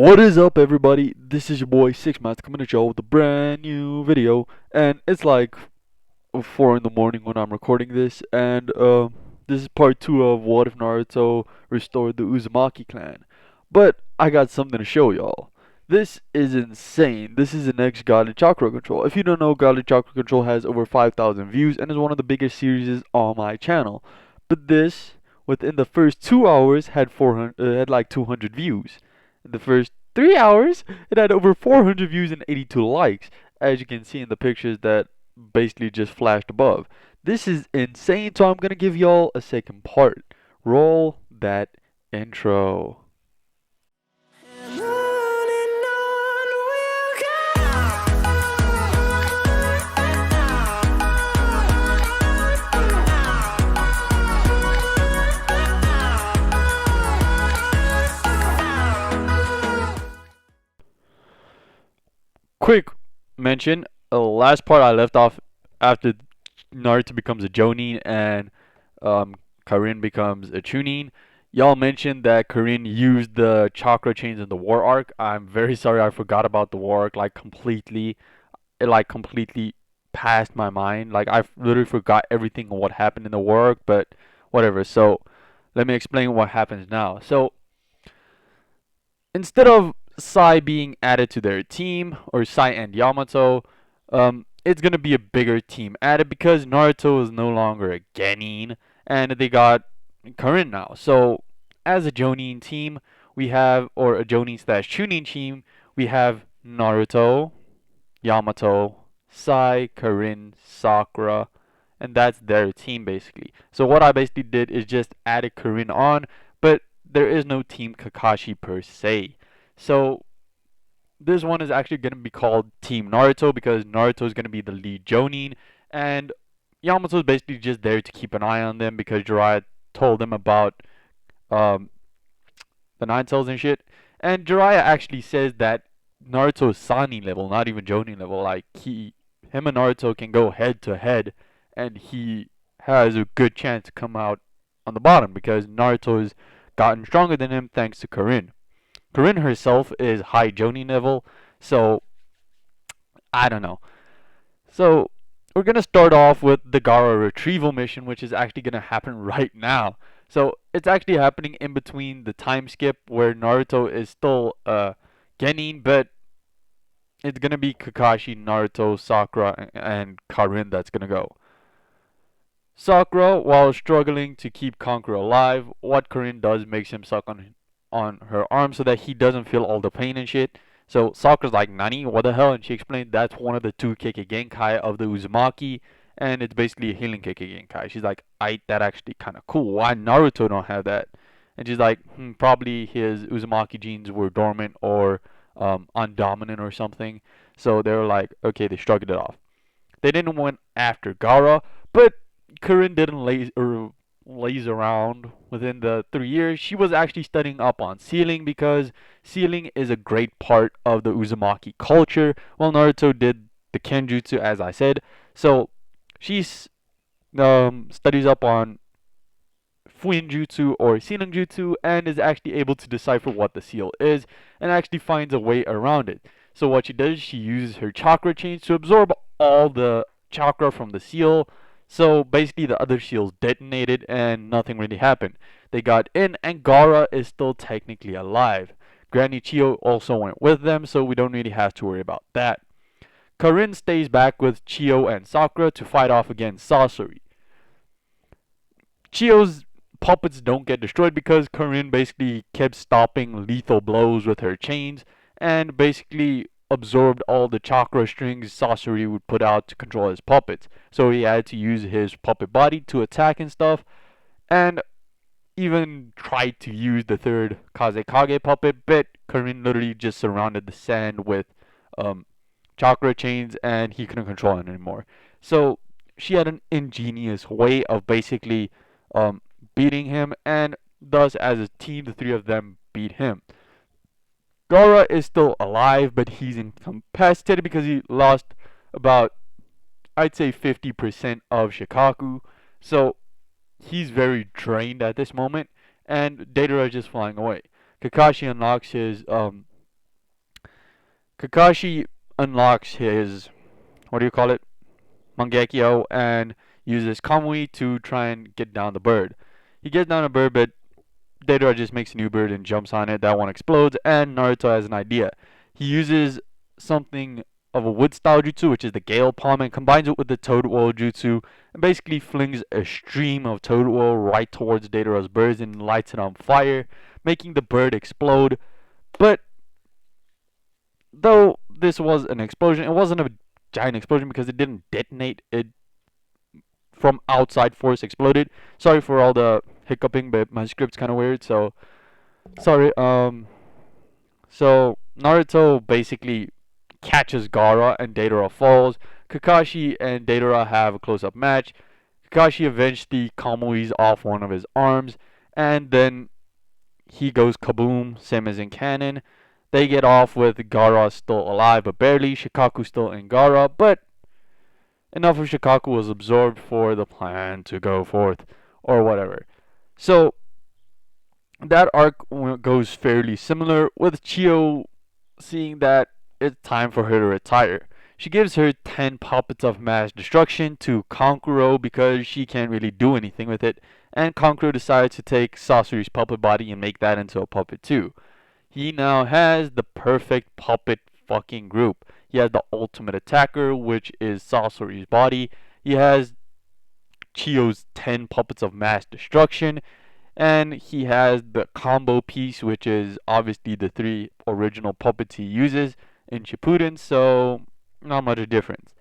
What is up, everybody? This is your boy Six Months coming at y'all with a brand new video, and it's like 4 in the morning when I'm recording this, and this is part 2 of What If Naruto Restored the Uzumaki clan. But I got something to show y'all. This is insane. This is the next Godly Chakra Control. If you don't know, Godly Chakra Control has over 5,000 views and is one of the biggest series on my channel. But this, within the first 2 hours, had like 200 views. In the first 3 hours, it had over 400 views and 82 likes, as you can see in the pictures that basically just flashed above. This is insane, so I'm gonna give y'all a second part. Roll that intro. Quick mention, last part I left off after Naruto becomes a Jonin and Karin becomes a Chunin. Y'all mentioned that Karin used the chakra chains in the war arc. I'm very sorry, I forgot about the war arc like completely. It like completely passed my mind. Like I literally forgot everything on what happened in the war arc, but whatever. So let me explain what happens now. So instead of Sai being added to their team, or Sai and Yamato, it's gonna be a bigger team added because Naruto is no longer a Genin, and they got Karin now. So as a Jonin team, we have, or a Jonin slash Chunin team, we have Naruto, Yamato, Sai, Karin, Sakura, and that's their team basically. So what I basically did is just added Karin on, but there is no Team Kakashi per se. So this one is actually going to be called Team Naruto because Naruto is going to be the lead Jonin, and Yamato is basically just there to keep an eye on them because Jiraiya told them about um, the Nine Tails and shit. And Jiraiya actually says that Naruto is Sani level, not even Jonin level. Like him and Naruto can go head to head, and he has a good chance to come out on the bottom because Naruto has gotten stronger than him thanks to Karin. Karin herself is high Jonin level, so I don't know. So we're gonna start off with the Gara Retrieval mission, which is actually gonna happen right now. So it's actually happening in between the time skip where Naruto is still Genin, but it's gonna be Kakashi, Naruto, Sakura, and Karin that's gonna go. Sakura, while struggling to keep Conqueror alive, what Karin does makes him suck on her arm so that he doesn't feel all the pain and shit. So Sakura's like, Nani, what the hell? And she explained that's one of the two Kekkei Genkai of the Uzumaki, and it's basically a healing Kekkei Genkai. She's like, that actually kind of cool. Why Naruto don't have that? And she's like, probably his Uzumaki genes were dormant or undominant or something. So they were like, okay, they shrugged it off. They didn't went after Gara, but Karin didn't laze around within the 3 years. She was actually studying up on sealing because sealing is a great part of the Uzumaki culture, while Naruto did the Kenjutsu, as I said. So she studies up on Fuinjutsu or Sealing Jutsu and is actually able to decipher what the seal is and actually finds a way around it. So what she does, she uses her chakra chains to absorb all the chakra from the seal. So basically the other seals detonated and nothing really happened. They got in and Gara is still technically alive. Granny Chiyo also went with them, so we don't really have to worry about that. Karin stays back with Chiyo and Sakura to fight off against Sasori. Chiyo's puppets don't get destroyed because Karin basically kept stopping lethal blows with her chains and basically absorbed all the chakra strings Sasori would put out to control his puppets. So he had to use his puppet body to attack and stuff, and even tried to use the third Kazekage puppet, but Karin literally just surrounded the sand with chakra chains and he couldn't control it anymore. So she had an ingenious way of basically beating him, and thus as a team the three of them beat him. Gara is still alive, but he's incapacitated because he lost about, I'd say, 50% of Shikaku. So he's very drained at this moment, and Deidara is just flying away. Kakashi unlocks his Kakashi unlocks his, what do you call it, Mangekyo, and uses Kamui to try and get down the bird. He gets down the bird, but Deidara just makes a new bird and jumps on it. That one explodes, and Naruto has an idea. He uses something of a wood style jutsu, which is the Gale Palm, and combines it with the Toad Oil jutsu, and basically flings a stream of Toad Oil right towards Deidara's birds and lights it on fire, making the bird explode. But though this was an explosion, it wasn't a giant explosion because it didn't detonate. It from outside force exploded. Sorry for all the hiccuping, but my script's kind of weird, so sorry. So Naruto basically catches Gara and Deidara falls. Kakashi and Deidara have a close-up match. Kakashi eventually Kamui's off one of his arms, and then he goes kaboom, same as in canon. They get off with Gara still alive, but barely. Shikaku still in Gara, but enough of Shikaku was absorbed for the plan to go forth, or whatever. So that arc goes fairly similar, with Chio seeing that it's time for her to retire. She gives her 10 puppets of mass destruction to Kankuro because she can't really do anything with it, and Kankuro decides to take Sasori's puppet body and make that into a puppet too. He now has the perfect puppet fucking group. He has the ultimate attacker, which is Sasori's body. He has Chio's 10 puppets of mass destruction. And he has the combo piece, which is obviously the 3 original puppets he uses in Shippuden, so not much of a difference.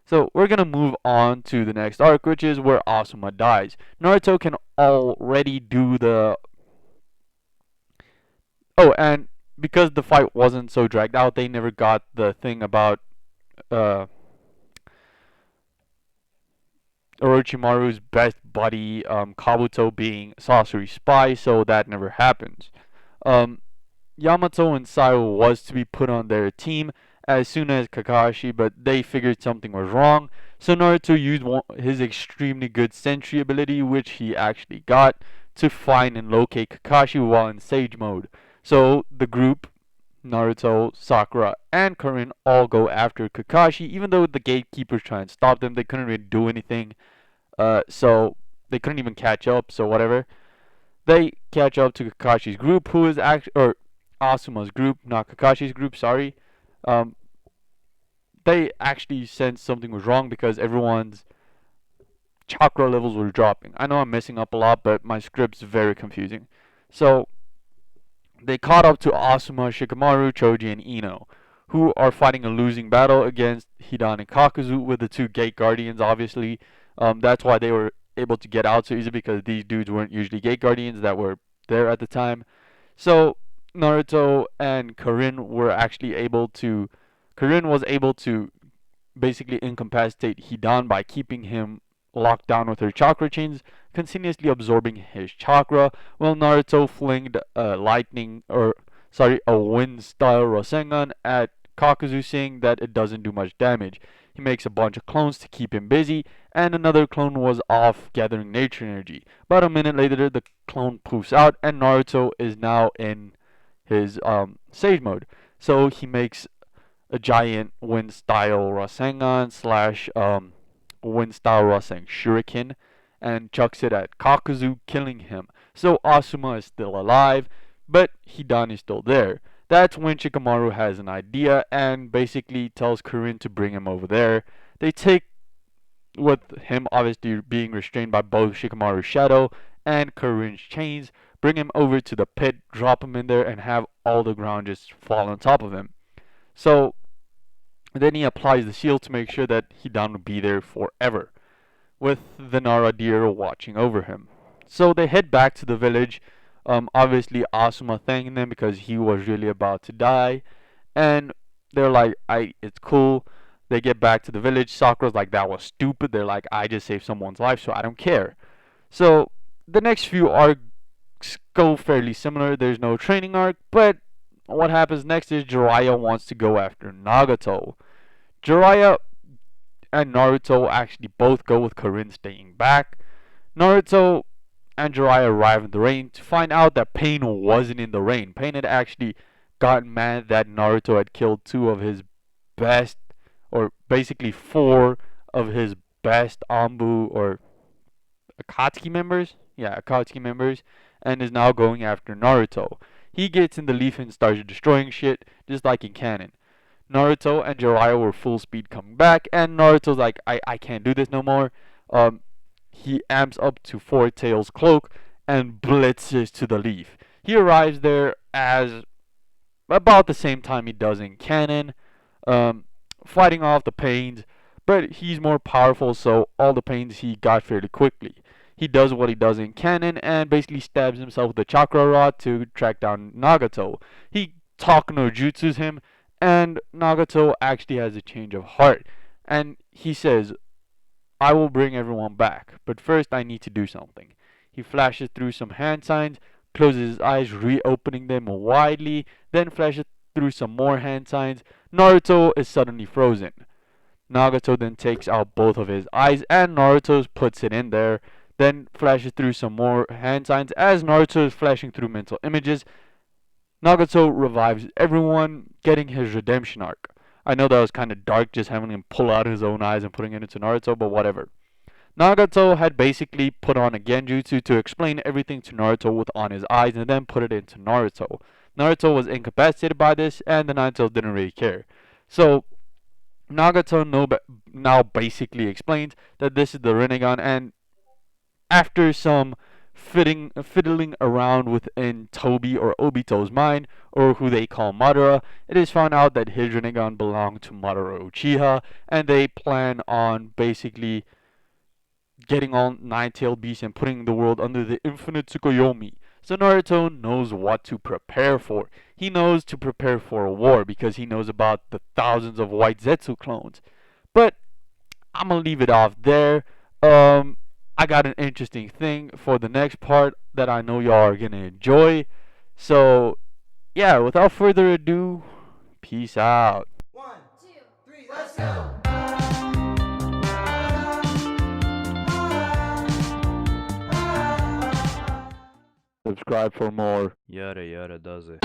So we're gonna move on to the next arc, which is where Asuma dies. Naruto can already do the... Oh, and because the fight wasn't so dragged out, they never got the thing about uh, Orochimaru's best buddy, Kabuto, being Sasori's spy, so that never happens. Um, Yamato and Sayo was to be put on their team as soon as Kakashi, but they figured something was wrong, so Naruto used his extremely good sentry ability, which he actually got, to find and locate Kakashi while in Sage mode. So the group, Naruto, Sakura, and Karin, all go after Kakashi, even though the gatekeepers try and stop them. They couldn't really do anything, so they couldn't even catch up, so whatever. They catch up to Kakashi's group, who is actually, or Asuma's group, not Kakashi's group, sorry. Um, they actually sensed something was wrong because everyone's chakra levels were dropping. I know I'm messing up a lot, but my script's very confusing. So, they caught up to Asuma, Shikamaru, Choji, and Ino, who are fighting a losing battle against Hidan and Kakuzu with the 2 gate guardians, obviously. That's why they were able to get out so easy, because these dudes weren't usually gate guardians that were there at the time. So Naruto and Karin were actually able to... Karin was able to basically incapacitate Hidan by keeping him locked down with her chakra chains, continuously absorbing his chakra, while Naruto flinged a wind-style Rasengan at Kakuzu, saying that it doesn't do much damage. He makes a bunch of clones to keep him busy, and another clone was off gathering nature energy. About a minute later, the clone poofs out, and Naruto is now in his sage mode. So he makes a giant wind-style Rasengan slash wind-style Rasen Shuriken and chucks it at Kakuzu, killing him. So Asuma is still alive, but Hidan is still there. That's when Shikamaru has an idea and basically tells Karin to bring him over there. They take, with him obviously being restrained by both Shikamaru's shadow and Karin's chains, bring him over to the pit, drop him in there, and have all the ground just fall on top of him. So then he applies the shield to make sure that Hidan will be there forever, with the Nara deer watching over him. So they head back to the village, obviously Asuma thanking them because he was really about to die, and they're like, it's cool. They get back to the village. Sakura's like, that was stupid. They're like, I just saved someone's life, so I don't care. So the next few arcs go fairly similar. There's no training arc, but what happens next is Jiraiya wants to go after Nagato. Jiraiya and Naruto actually both go with Karin staying back. Naruto and Jiraiya arrive in the rain to find out that Pain wasn't in the rain. Pain had actually got mad that Naruto had killed two of his best, or basically four of his best Anbu or Akatsuki members. Yeah, Akatsuki members, and is now going after Naruto. He gets in the leaf and starts destroying shit, just like in canon. Naruto and Jiraiya were full speed coming back, and Naruto's like, I can't do this no more. Um, he amps up to Four Tails' cloak and blitzes to the leaf. He arrives there as about the same time he does in canon, um, fighting off the pains, but he's more powerful, so all the pains he got fairly quickly. He does what he does in canon and basically stabs himself with the chakra rod to track down Nagato. He talk no jutsus him, and Nagato actually has a change of heart, and he says, I will bring everyone back, but first I need to do something. He flashes through some hand signs, closes his eyes, reopening them widely, then flashes through some more hand signs. Naruto is suddenly frozen. Nagato then takes out both of his eyes and Naruto's puts it in there, then flashes through some more hand signs as Naruto is flashing through mental images. Nagato revives everyone, getting his redemption arc. I know that was kind of dark just having him pull out his own eyes and putting it into Naruto, but whatever. Nagato had basically put on a genjutsu to explain everything to Naruto with on his eyes and then put it into Naruto. Naruto was incapacitated by this and the Nine Tails didn't really care. So Nagato now basically explains that this is the Rinnegan, and after some fiddling around within Tobi or Obito's mind, or who they call Madara, it is found out that his Rinnegan belonged to Madara Uchiha, and they plan on basically getting all nine-tailed beasts and putting the world under the infinite Tsukuyomi. So Naruto knows what to prepare for. He knows to prepare for a war because he knows about the thousands of white Zetsu clones. But I'm gonna leave it off there. I got an interesting thing for the next part that I know y'all are gonna enjoy. So yeah, without further ado, peace out. One, two, three, let's go! Subscribe for more. Yada yada does it.